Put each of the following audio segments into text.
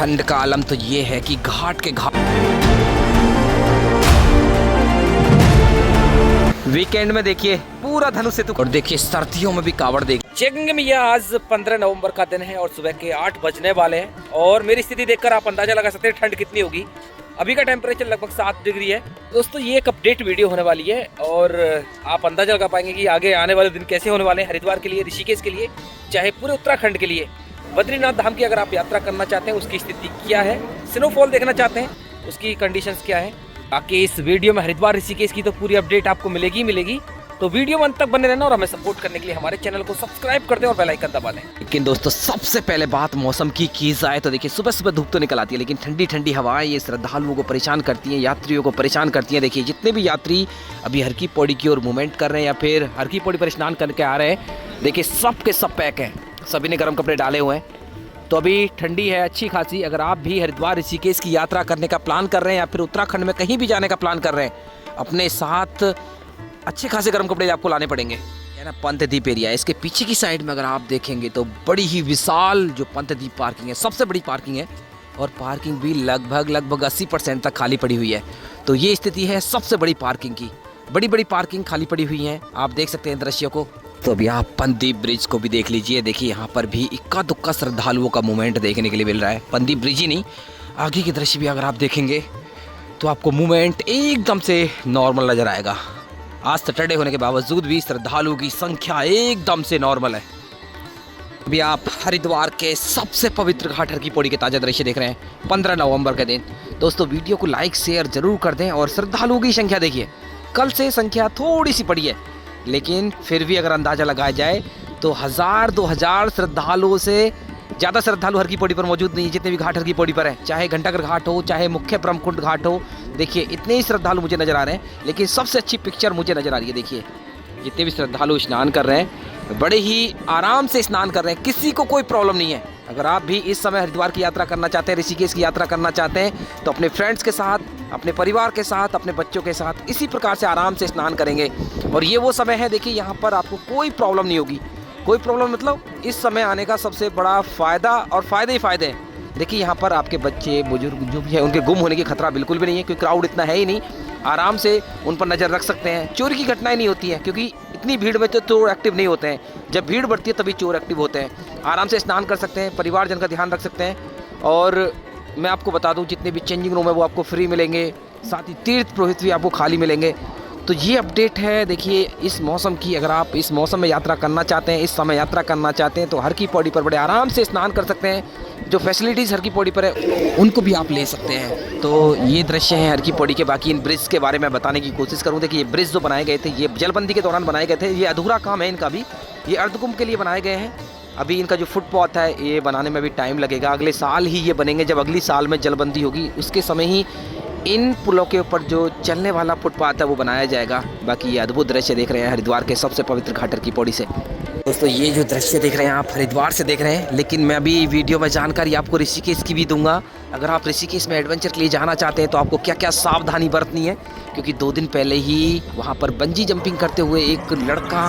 ठंड का आलम तो ये है कि घाट के घाट वीकेंड में देखिए पूरा धनुष सेतु, और देखिए सर्दियों में भी कावड़ देखिए। चेकिंग में यह आज 15 नवंबर का दिन है और सुबह के 8 बजने वाले हैं और मेरी स्थिति देखकर आप अंदाजा लगा सकते हैं ठंड कितनी होगी। अभी का टेम्परेचर लगभग 7 डिग्री है। दोस्तों ये एक अपडेट वीडियो होने वाली है और आप अंदाजा लगा पाएंगे कि आगे आने वाले दिन कैसे होने वाले हैं हरिद्वार के लिए, ऋषिकेश के लिए, चाहे पूरे उत्तराखंड के लिए। बद्रीनाथ धाम की अगर आप यात्रा करना चाहते हैं उसकी स्थिति क्या है, स्नोफॉल देखना चाहते हैं उसकी कंडीशंस क्या है। बाकी इस वीडियो में हरिद्वार ऋषिकेश की तो पूरी अपडेट आपको मिलेगी। तो वीडियो में अंत तक बने रहना और हमें सपोर्ट करने के लिए हमारे चैनल को सब्सक्राइब कर दें और बेल आइकन दबा दें। लेकिन दोस्तों सबसे पहले बात मौसम की जाए तो देखिए सुबह सुबह धूप तो निकल आती है, लेकिन ठंडी ठंडी हवाएं ये श्रद्धालुओं को परेशान करती हैं, यात्रियों को परेशान करती हैं। देखिए जितने भी यात्री अभी हर की पौड़ी की ओर मूवमेंट कर रहे हैं या फिर हर की पौड़ी पर स्नान करके आ रहे हैं, देखिए सब के सब पैक हैं, सभी ने गर्म कपड़े डाले हुए हैं। तो अभी ठंडी है अच्छी खासी। अगर आप भी हरिद्वार ऋषिकेश की यात्रा करने का प्लान कर रहे हैं या फिर उत्तराखंड में कहीं भी जाने का प्लान कर रहे हैं, अपने साथ अच्छे खासे गर्म कपड़े आपको लाने पड़ेंगे। है ना, पंतद्वीप एरिया है, इसके पीछे की साइड में अगर आप देखेंगे तो बड़ी ही विशाल जो पंतद्वीप पार्किंग है, सबसे बड़ी पार्किंग है और पार्किंग भी लगभग 80% तक खाली पड़ी हुई है। तो ये स्थिति है सबसे बड़ी पार्किंग की, बड़ी पार्किंग खाली पड़ी हुई है। आप देख सकते हैं दृश्यों को। तो अभी आप पंतद्वीप ब्रिज को भी देख लीजिए। देखिए यहाँ पर भी इक्का दुक्का श्रद्धालुओं का मूवमेंट देखने के लिए मिल रहा है। पंतद्वीप ब्रिज ही नहीं, आगे के दृश्य भी अगर आप देखेंगे तो आपको मूवमेंट एकदम से नॉर्मल नजर आएगा। आज सैटरडे होने के बावजूद भी श्रद्धालुओं की संख्या एकदम से नॉर्मल है। अभी आप हरिद्वार के सबसे पवित्र घाट हर की पौड़ी के ताज़ा दृश्य देख रहे हैं 15 नवंबर के दिन। दोस्तों वीडियो को लाइक शेयर जरूर कर दें और श्रद्धालुओं की संख्या देखिए, कल से संख्या थोड़ी सी बढ़ी है, लेकिन फिर भी अगर अंदाज़ा लगाया जाए तो 1000-2000 श्रद्धालुओं से ज़्यादा श्रद्धालु हर की पौड़ी पर मौजूद नहीं है। जितने भी घाट हर की पौड़ी पर है, चाहे घंटाघर घाट हो चाहे मुख्य ब्रह्मकुंड घाट हो, देखिए इतने ही श्रद्धालु मुझे नज़र आ रहे हैं। लेकिन सबसे अच्छी पिक्चर मुझे नज़र आ रही है, देखिए जितने भी श्रद्धालु स्नान कर रहे हैं बड़े ही आराम से स्नान कर रहे हैं, किसी को कोई प्रॉब्लम नहीं है। अगर आप भी इस समय हरिद्वार की यात्रा करना चाहते हैं, ऋषिकेश की यात्रा करना चाहते हैं, तो अपने फ्रेंड्स के साथ, अपने परिवार के साथ, अपने बच्चों के साथ इसी प्रकार से आराम से स्नान करेंगे। और ये वो समय है, देखिए यहाँ पर आपको कोई प्रॉब्लम नहीं होगी। कोई प्रॉब्लम मतलब इस समय आने का सबसे बड़ा फ़ायदा और फ़ायदे ही फ़ायदे हैं। देखिए यहाँ पर आपके बच्चे बुजुर्ग जो भी है उनके गुम होने की खतरा बिल्कुल भी नहीं है, क्योंकि क्राउड इतना है ही नहीं। आराम से उन पर नज़र रख सकते हैं। चोरी की घटनाएं नहीं होती हैं, क्योंकि इतनी भीड़ में तो चोर एक्टिव नहीं होते हैं। जब भीड़ बढ़ती है तभी चोर एक्टिव होते हैं। आराम से स्नान कर सकते हैं, परिवारजन का ध्यान रख सकते हैं। और मैं आपको बता दूँ जितने भी चेंजिंग रूम है वो आपको फ्री मिलेंगे, साथ ही तीर्थ पुरोहित भी आपको खाली मिलेंगे। तो ये अपडेट है देखिए इस मौसम की। अगर आप इस मौसम में यात्रा करना चाहते हैं, इस समय यात्रा करना चाहते हैं, तो हर की पौड़ी पर बड़े आराम से स्नान कर सकते हैं। जो फैसिलिटीज़ हर की पौड़ी पर है उनको भी आप ले सकते हैं। तो ये दृश्य है हर की पौड़ी के। बाकी इन ब्रिज के बारे में बताने की कोशिश करूँ। देखिए ये ब्रिज जो बनाए गए थे ये जलबंदी के दौरान बनाए गए थे। ये अधूरा काम है इनका भी, ये अर्धकुंभ के लिए बनाए गए हैं। अभी इनका जो फुटपाथ है ये बनाने में भी टाइम लगेगा, अगले साल ही ये बनेंगे। जब अगली साल में जलबंदी होगी उसके समय ही इन पुलों के ऊपर जो चलने वाला फुटपाथ है वो बनाया जाएगा। बाकी ये अद्भुत दृश्य देख रहे हैं हरिद्वार के सबसे पवित्र घाट हर की पौड़ी से। दोस्तों ये जो दृश्य देख रहे हैं आप हरिद्वार से देख रहे हैं, लेकिन मैं अभी वीडियो में जानकारी आपको ऋषिकेश की भी दूंगा। अगर आप ऋषिकेश में एडवेंचर के लिए जाना चाहते हैं तो आपको क्या क्या सावधानी बरतनी है, क्योंकि 2 दिन पहले ही वहाँ पर बंजी जंपिंग करते हुए एक लड़का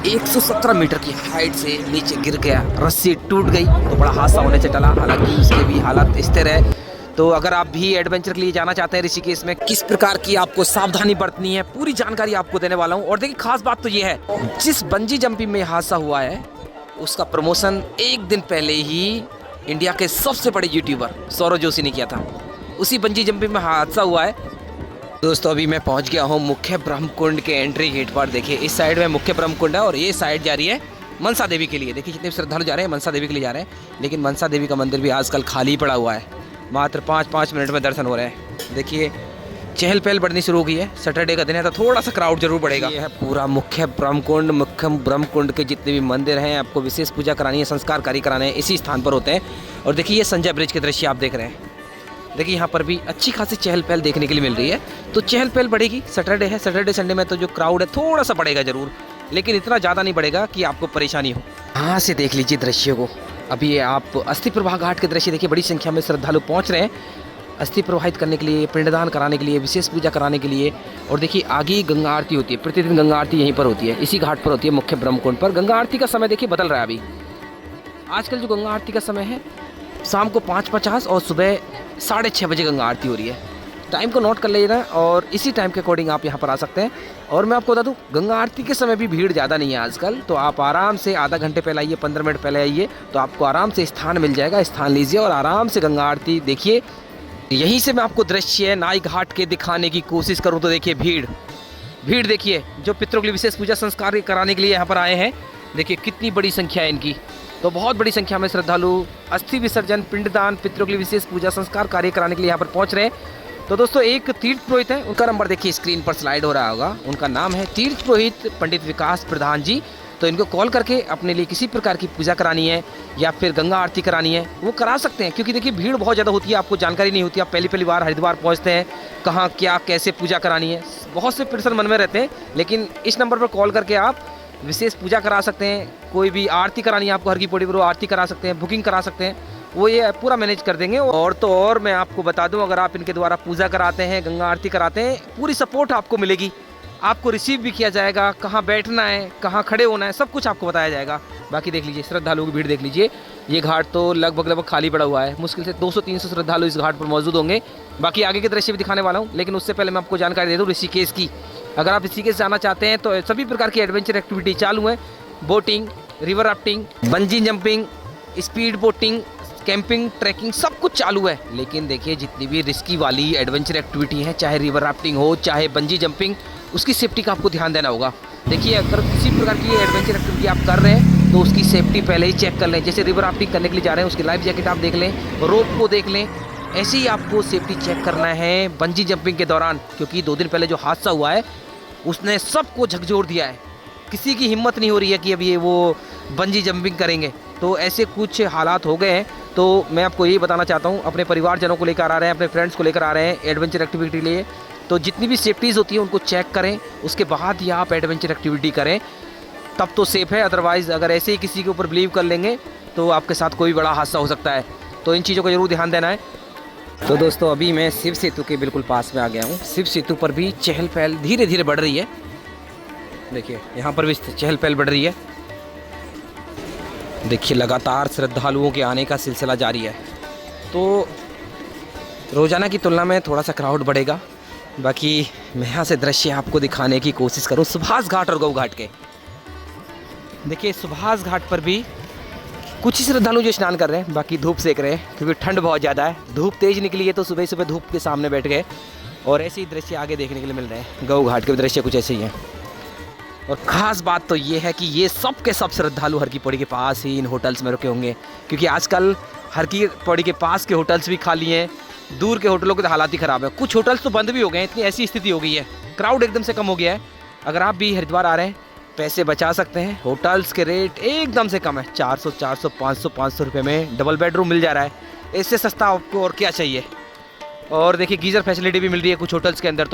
117 मीटर की हाइट से नीचे गिर गया, रस्सी टूट गई तो बड़ा हादसा होने से टला। हालांकि उसके भी हालत स्थिर है। तो अगर आप भी एडवेंचर के लिए जाना चाहते हैं ऋषिकेश में, किस प्रकार की आपको सावधानी बरतनी है, पूरी जानकारी आपको देने वाला हूं। और देखिए खास बात तो ये है, जिस बंजी जंपिंग में हादसा हुआ है उसका प्रमोशन 1 दिन पहले ही इंडिया के सबसे बड़े यूट्यूबर सौरव जोशी ने किया था। उसी बंजी जंपिंग में हादसा हुआ है। दोस्तों अभी मैं पहुंच गया हूं मुख्य ब्रह्मकुंड के एंट्री गेट पर। देखिए इस साइड में मुख्य ब्रह्मकुंड है और ये साइड जा रही है मनसा देवी के लिए। देखिए जितने भी श्रद्धालु जा रहे हैं मनसा देवी के लिए जा रहे हैं, लेकिन मनसा देवी का मंदिर भी आजकल खाली पड़ा हुआ है। मात्र 5-5 मिनट में दर्शन हो रहे हैं। देखिए चहल पहल बढ़नी शुरू हो गई है। सैटरडे का दिन है तो थोड़ा सा क्राउड जरूर बढ़ेगा। ये है पूरा मुख्य ब्रह्मकुंड के जितने भी मंदिर हैं आपको विशेष पूजा करानी है, संस्कार कार्य कराने हैं, इसी स्थान पर होते हैं। और देखिए ये संजय ब्रिज के दृश्य आप देख रहे हैं। देखिए यहाँ पर भी अच्छी खासी चहल पहल देखने के लिए मिल रही है। तो चहल पहल बढ़ेगी, सैटरडे है, सैटरडे संडे में तो जो क्राउड है थोड़ा सा बढ़ेगा जरूर, लेकिन इतना ज़्यादा नहीं बढ़ेगा कि आपको परेशानी हो। यहाँ से देख लीजिए दृश्यों को। अभी आप अस्थि प्रवाह घाट के दृश्य देखिए, बड़ी संख्या में श्रद्धालु पहुँच रहे हैं अस्थि प्रवाहित करने के लिए, पिंडदान कराने के लिए, विशेष पूजा कराने के लिए। और देखिए आगे ही गंगा आरती होती है, प्रतिदिन गंगा आरती यहीं पर होती है, इसी घाट पर होती है मुख्य ब्रह्मकुंड पर। गंगा आरती का समय देखिए बदल रहा है। अभी आजकल जो गंगा आरती का समय है शाम को 5:50 और सुबह 6:30 बजे गंगा आरती हो रही है। टाइम को नोट कर लेना और इसी टाइम के अकॉर्डिंग आप यहाँ पर आ सकते हैं। और मैं आपको बता दूँ, गंगा आरती के समय भी भीड़ ज़्यादा नहीं है आजकल, तो आप आराम से आधा घंटे पहले आइए, 15 मिनट पहले आइए, तो आपको आराम से स्थान मिल जाएगा। स्थान लीजिए और आराम से गंगा आरती देखिए। यहीं से मैं आपको दृश्य नाई घाट के दिखाने की कोशिश करूँ तो देखिए भीड़ देखिए, जो पितरों के लिए विशेष पूजा संस्कार कराने के लिए यहाँ पर आए हैं। देखिए कितनी बड़ी संख्या है इनकी, तो बहुत बड़ी संख्या में श्रद्धालु अस्थि विसर्जन, पिंडदान, पितरों के लिए विशेष पूजा संस्कार कार्य कराने के लिए यहाँ पर पहुँच रहे हैं। तो दोस्तों एक तीर्थ पुरोहित है, उनका नंबर देखिए स्क्रीन पर स्लाइड हो रहा होगा। उनका नाम है तीर्थ पुरोहित पंडित विकास प्रधान जी। तो इनको कॉल करके अपने लिए किसी प्रकार की पूजा करानी है या फिर गंगा आरती करानी है, वो करा सकते हैं। क्योंकि देखिए भीड़ बहुत ज़्यादा होती है, आपको जानकारी नहीं होती, आप पहली बार हरिद्वार पहुँचते हैं, कहाँ क्या कैसे पूजा करानी है, बहुत से प्रश्न मन में रहते हैं। लेकिन इस नंबर पर कॉल करके आप विशेष पूजा करा सकते हैं, कोई भी आरती करानी है आपको हर की पौड़ी पर, आरती करा सकते हैं, बुकिंग करा सकते हैं, वो ये पूरा मैनेज कर देंगे। और तो और मैं आपको बता दूं, अगर आप इनके द्वारा पूजा कराते हैं, गंगा आरती कराते हैं, पूरी सपोर्ट आपको मिलेगी। आपको रिसीव भी किया जाएगा, कहाँ बैठना है, कहाँ खड़े होना है, सब कुछ आपको बताया जाएगा। बाकी देख लीजिए श्रद्धालुओं की भीड़ देख लीजिए, ये घाट तो लगभग खाली पड़ा हुआ है। मुश्किल से 200-300 श्रद्धालु इस घाट पर मौजूद होंगे। बाकी आगे के दृश्य भी दिखाने वाला हूँ, लेकिन उससे पहले मैं आपको जानकारी दे दूँ ऋषिकेश की। अगर आप ऋषिकेश जाना चाहते हैं तो सभी प्रकार की एडवेंचर एक्टिविटी चालू है। Boating, river rafting, bungee jumping, speed boating, camping, trekking, सब कुछ चालू है। लेकिन देखिए जितनी भी रिस्की वाली एडवेंचर एक्टिविटी है, चाहे रिवर राफ्टिंग हो, चाहे बंजी जंपिंग, उसकी सेफ्टी का आपको ध्यान देना होगा। देखिए अगर किसी प्रकार की एडवेंचर एक्टिविटी आप कर रहे हैं तो उसकी सेफ्टी पहले ही चेक कर लें। जैसे रिवर राफ्टिंग करने के लिए जा रहे हैं, उसकी लाइफ जैकेट आप देख लें, रोप को देख लें। ऐसे ही आपको सेफ्टी चेक करना है बंजी जंपिंग के दौरान, क्योंकि 2 दिन पहले जो हादसा हुआ है उसने सबको झकझोर दिया है। किसी की हिम्मत नहीं हो रही है कि अब ये वो बंजी जंपिंग करेंगे। तो ऐसे कुछ हालात हो गए हैं। तो मैं आपको यही बताना चाहता हूँ, अपने परिवारजनों को लेकर आ रहे हैं, अपने फ्रेंड्स को लेकर आ रहे हैं एडवेंचर एक्टिविटी के लिए, तो जितनी भी सेफ्टीज़ होती है उनको चेक करें, उसके बाद ही आप एडवेंचर एक्टिविटी करें, तब तो सेफ़ है। अदरवाइज़ अगर ऐसे ही किसी के ऊपर बिलीव कर लेंगे तो आपके साथ कोई बड़ा हादसा हो सकता है। तो इन चीज़ों का ज़रूर ध्यान देना है। तो दोस्तों अभी मैं शिव सेतु के बिल्कुल पास में आ गया हूँ। शिव सेतु पर भी चहल पहल धीरे धीरे बढ़ रही है। देखिए यहाँ पर भी चहल पहल बढ़ रही है। देखिए लगातार श्रद्धालुओं के आने का सिलसिला जारी है। तो रोज़ाना की तुलना में थोड़ा सा क्राउड बढ़ेगा। बाकी मैं यहाँ से दृश्य आपको दिखाने की कोशिश करूँ सुभाष घाट और गौ घाट के। देखिए सुभाष घाट पर भी कुछ ही श्रद्धालु जो स्नान कर रहे हैं, बाकी धूप सेक रहे हैं क्योंकि ठंड बहुत ज़्यादा है। धूप तेज़ निकली है तो सुबह सुबह धूप के सामने बैठ गए। और ऐसे ही दृश्य आगे देखने के लिए मिल रहे हैं। गौ घाट के दृश्य कुछ ऐसे ही हैं। और ख़ास बात तो ये है कि ये सब के सब श्रद्धालु हर की पौड़ी के पास ही इन होटल्स में रुके होंगे, क्योंकि आजकल हर की पौड़ी के पास के होटल्स भी खाली हैं। दूर के होटलों के तो हालात ही ख़राब है। कुछ होटल्स तो बंद भी हो गए हैं, इतनी ऐसी स्थिति हो गई है। क्राउड एकदम से कम हो गया है। अगर आप भी हरिद्वार आ रहे हैं, पैसे बचा सकते हैं। होटल्स के रेट एकदम से कम है। 400, 500 रुपये में डबल बेडरूम मिल जा रहा है। इससे सस्ता आपको और क्या चाहिए। और देखिए गीज़र फैसिलिटी भी मिल रही है कुछ होटल्स के अंदर।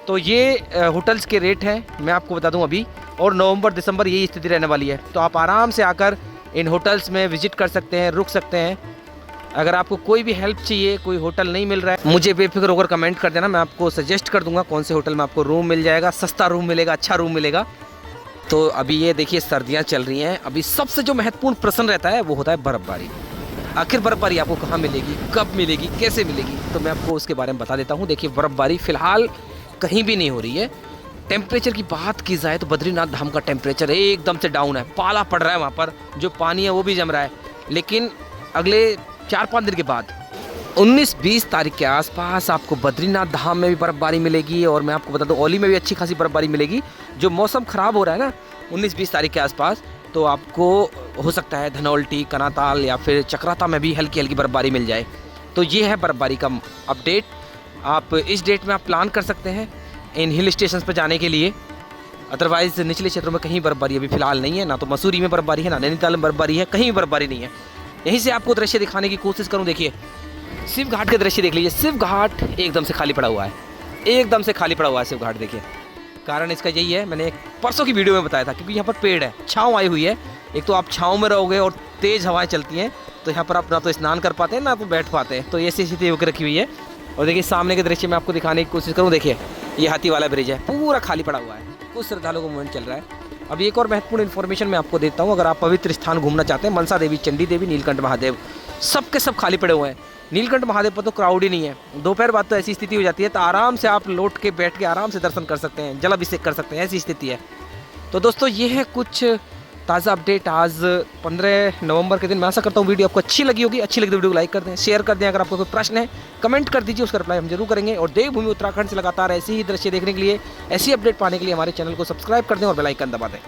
तो ये होटल्स के रेट हैं, मैं आपको बता दूं अभी। और नवंबर दिसंबर यही स्थिति रहने वाली है। तो आप आराम से आकर इन होटल्स में विजिट कर सकते हैं, रुक सकते हैं। अगर आपको कोई भी हेल्प चाहिए, कोई होटल नहीं मिल रहा है, मुझे बेफिक्र होकर कमेंट कर देना। मैं आपको सजेस्ट कर दूंगा कौन से होटल में आपको रूम मिल जाएगा, सस्ता रूम मिलेगा, अच्छा रूम मिलेगा। तो अभी ये देखिए सर्दियाँ चल रही हैं। अभी सबसे जो महत्वपूर्ण प्रश्न रहता है वो होता है बर्फ़बारी। आखिर बर्फ़बारी आपको कहाँ मिलेगी, कब मिलेगी, कैसे मिलेगी, तो मैं आपको उसके बारे में बता देता हूँ। देखिए बर्फ़बारी फ़िलहाल कहीं भी नहीं हो रही है। टेम्परेचर की बात की जाए तो बद्रीनाथ धाम का टेम्परेचर एकदम से डाउन है। पाला पड़ रहा है वहाँ पर, जो पानी है वो भी जम रहा है। लेकिन अगले 4-5 दिन के बाद 19-20 तारीख के आसपास आपको बद्रीनाथ धाम में भी बर्फ़बारी मिलेगी। और मैं आपको बता दूँ औली में भी अच्छी खासी बर्फ़बारी मिलेगी। जो मौसम ख़राब हो रहा है ना 19-20 तारीख के आसपास, तो आपको हो सकता है धनौल्टी, कनाताल या फिर चक्राता में भी हल्की हल्की बर्फ़बारी मिल जाए। तो ये है बर्फ़बारी का अपडेट। आप इस डेट में आप प्लान कर सकते हैं इन हिल स्टेशन पर जाने के लिए। अदरवाइज़ निचले क्षेत्रों में कहीं बर्फ़बारी अभी फ़िलहाल नहीं है। ना तो मसूरी में बर्फ़बारी है, ना नैनीताल में बर्फ़बारी है, कहीं बर्फ़बारी नहीं है। यहीं से आपको दृश्य दिखाने की कोशिश करूँ। देखिए शिव घाट के दृश्य देख लीजिए। शिव घाट एकदम से खाली पड़ा हुआ है, एकदम से खाली पड़ा हुआ है शिव घाट। देखिए कारण इसका यही है, मैंने एक परसों की वीडियो में बताया था, क्योंकि यहाँ पर पेड़ है, छाँव आई हुई है। एक तो आप छाँव में रहोगे और तेज़ हवाएं चलती हैं, तो यहाँ पर आप ना तो स्नान कर पाते हैं ना तो बैठ पाते हैं। तो ऐसी स्थिति होकर रखी हुई है। और देखिए सामने के दृश्य में आपको दिखाने की कोशिश करूँ। देखिए ये हाथी वाला ब्रिज है, पूरा खाली पड़ा हुआ है। कुछ श्रद्धालुओं का मूवमेंट चल रहा है। अभी एक और महत्वपूर्ण इन्फॉर्मेशन मैं आपको देता हूँ। अगर आप पवित्र स्थान घूमना चाहते हैं, मनसा देवी, चंडी देवी, नीलकंठ महादेव, सब के सब खाली पड़े हुए हैं। नीलकंठ महादेव पर तो क्राउड ही नहीं है। दोपहर बाद तो ऐसी स्थिति हो जाती है, तो आराम से आप लौट के बैठ के आराम से दर्शन कर सकते हैं, जलाभिषेक कर सकते हैं, ऐसी स्थिति है। तो दोस्तों ये है कुछ ताज़ा अपडेट आज 15 नवंबर के दिन। मैं आशा करता हूँ वीडियो आपको अच्छी लगी होगी। अच्छी लगी तो वीडियो को लाइक कर दें, शेयर कर दें। अगर आपको कोई प्रश्न है कमेंट कर दीजिए, उसका रिप्लाई हम जरूर करेंगे। और देवभूमि उत्तराखंड से लगातार ऐसी ही दृश्य देखने के लिए, ऐसी अपडेट पाने के लिए हमारे चैनल को सब्सक्राइब कर दें और बेल आइकन दबा दें।